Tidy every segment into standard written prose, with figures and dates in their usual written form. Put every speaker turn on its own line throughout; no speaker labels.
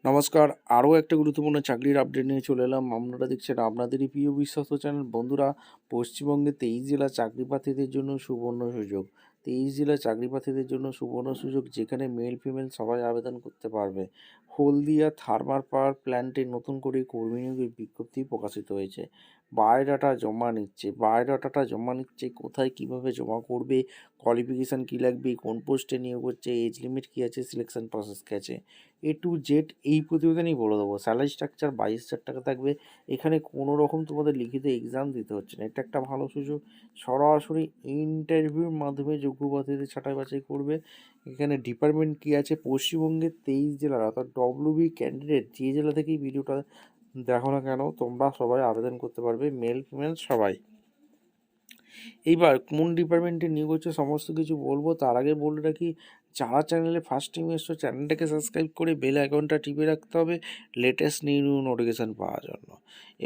নমস্কার, আরও একটা গুরুত্বপূর্ণ চাকরির আপডেট নিয়ে চলে এলাম। আপনারা দেখছেন আপনাদেরই প্রিয় বিশ্বস্ত চ্যানেল। বন্ধুরা, পশ্চিমবঙ্গে 23 জেলা চাকরি প্রার্থীদের জন্য সুবর্ণ সুযোগ। 23 জেলা চাকরি প্রার্থীদের জন্য সুবর্ণ সুযোগ, যেখানে মেল ফিমেল সবাই আবেদন করতে পারবে। হলদিয়া থার্মাল পাওয়ার প্ল্যান্টে নতুন করে কর্মী নিয়োগের বিজ্ঞপ্তি প্রকাশিত হয়েছে। বায়োডাটাটা জমা নিচ্ছে কোথায়, কিভাবে জমা করবে, কোয়ালিফিকেশান কী লাগবে, কোন পোস্টে নিয়োগ হচ্ছে, এজ লিমিট কী আছে, সিলেকশন প্রসেস কী আছে, A to Z এই প্রতিবেদনেই বলে দেবো। স্যালারি স্ট্রাকচার 22,000 টাকা থাকবে। এখানে কোনো রকম তোমাদের লিখিত এক্সাম দিতে হচ্ছে না। এটা একটা ভালো সুযোগ। সরাসরি ইন্টারভিউর মাধ্যমে যোগ্য প্রার্থীদের ছাঁটাই বাছাই করবে। এখানে ডিপার্টমেন্ট কী আছে, পশ্চিমবঙ্গের 23 জেলার অর্থাৎ WB ক্যান্ডিডেট যে জেলা থেকেই ভিডিওটা দেখো না কেন, তোমরা সবাই আবেদন করতে পারবে, মেল ফিমেল সবাই। এইবার কোন ডিপার্টমেন্টে নিয়োগ হচ্ছে সমস্ত কিছু বলবো। তার আগে বলে রাখি, যারা চ্যানেলে ফার্স্ট টাইম এসছো চ্যানেলটাকে সাবস্ক্রাইব করে বেল আইকনটা টিপে রাখতে হবে লেটেস্ট নিউ নোটিফিকেশান পাওয়ার জন্য।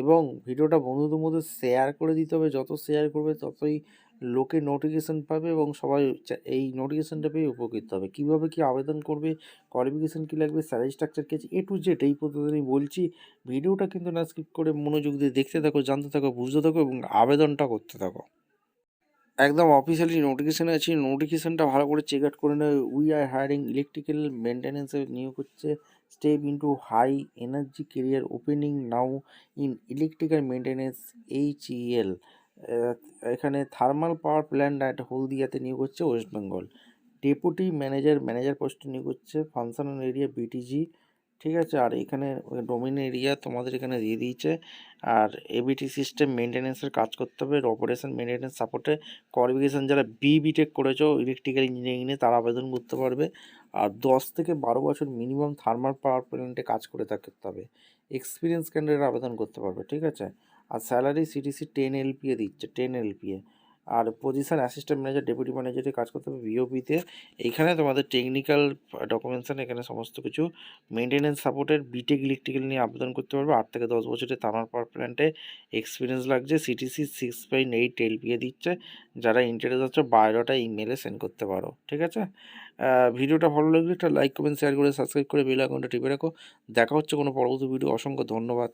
এবং ভিডিওটা বন্ধুদের মধ্যে শেয়ার করে দিতে হবে। যত শেয়ার করবে ততই লোকে নোটিফিকেশান পাবে এবং সবাই এই নোটিফিকেশানটা পেয়ে উপকৃত হবে। কীভাবে কী আবেদন করবে, কোয়ালিফিকেশান কী লাগবে, স্যালারি স্ট্রাকচার কী আছে, A to Z এই প্রতিদিনই বলছি। ভিডিওটা কিন্তু না স্কিপ করে মনোযোগ দিয়ে দেখতে থাকো, জানতে থাকো, বুঝতে থাকো এবং আবেদনটা করতে থাকো। একদম অফিসিয়ালি নোটিফিকেশানে আছি। নোটিফিকেশানটা ভালো করে চেক আউট করে নেবে। উই আর হায়ারিং ইলেকট্রিক্যাল মেইনটেন্যান্সে নিয়োগ হচ্ছে। Step into high energy career opening now in electrical maintenance HEL। এখানে থার্মাল পাওয়ার প্ল্যান্ট অ্যাট হলদিয়াতে নিয়োগ হচ্ছে, ওয়েস্ট বেঙ্গল। ডেপুটি ম্যানেজার পোস্টে নিয়োগ হচ্ছে, ফাংশনাল এরিয়া BTG। ঠিক আছে, আর এখানে ডোমেন এরিয়া তোমাদের এখানে দিয়ে দিয়েছে। আর ABT সিস্টেম মেনটেন্যান্সের কাজ করতে হবে, অপারেশন মেনটেন্যান্স সাপোর্টে। কোয়ালিফিকেশান যারা BTech করেছো ইলেকট্রিক্যাল ইঞ্জিনিয়ারিং নিয়ে তারা আবেদন করতে পারবে। আর 10 থেকে 12 বছর মিনিমাম থার্মাল পাওয়ার প্ল্যান্টে কাজ করে থাকতে হবে। এক্সপিরিয়েন্স ক্যান্ডিডেট আবেদন করতে পারবে। ঠিক আছে, আর স্যালারি CTC 10 LPA দিচ্ছে, 10 LPA। আর পজিশন অ্যাসিস্ট্যান্ট ম্যানেজার ডেপুটি ম্যানেজারে কাজ করতে হবে BOPতে। এইখানে তোমাদের টেকনিক্যাল ডকুমেন্টেশন, এখানে সমস্ত কিছু মেনটেন্যান্স সাপোর্টের BTech ইলেকট্রিক্যাল নিয়ে আবেদন করতে পারবে। 8 থেকে 10 বছরের থার্মাল পাওয়ার প্ল্যান্টে এক্সপিরিয়েন্স লাগছে। CTC 6.8 LPA দিচ্ছে। যারা ইন্টারেস্ট আছে বায়োডাটা ইমেলে সেন্ড করতে পারো। ঠিক আছে, ভিডিওটা ভালো লাগলে একটা লাইক, কমেন্ট, শেয়ার করে সাবস্ক্রাইব করে বেল আইকনটা টিপে রাখো। দেখা হচ্ছে কোনো পরবর্তী ভিডিও। অসংখ্য ধন্যবাদ।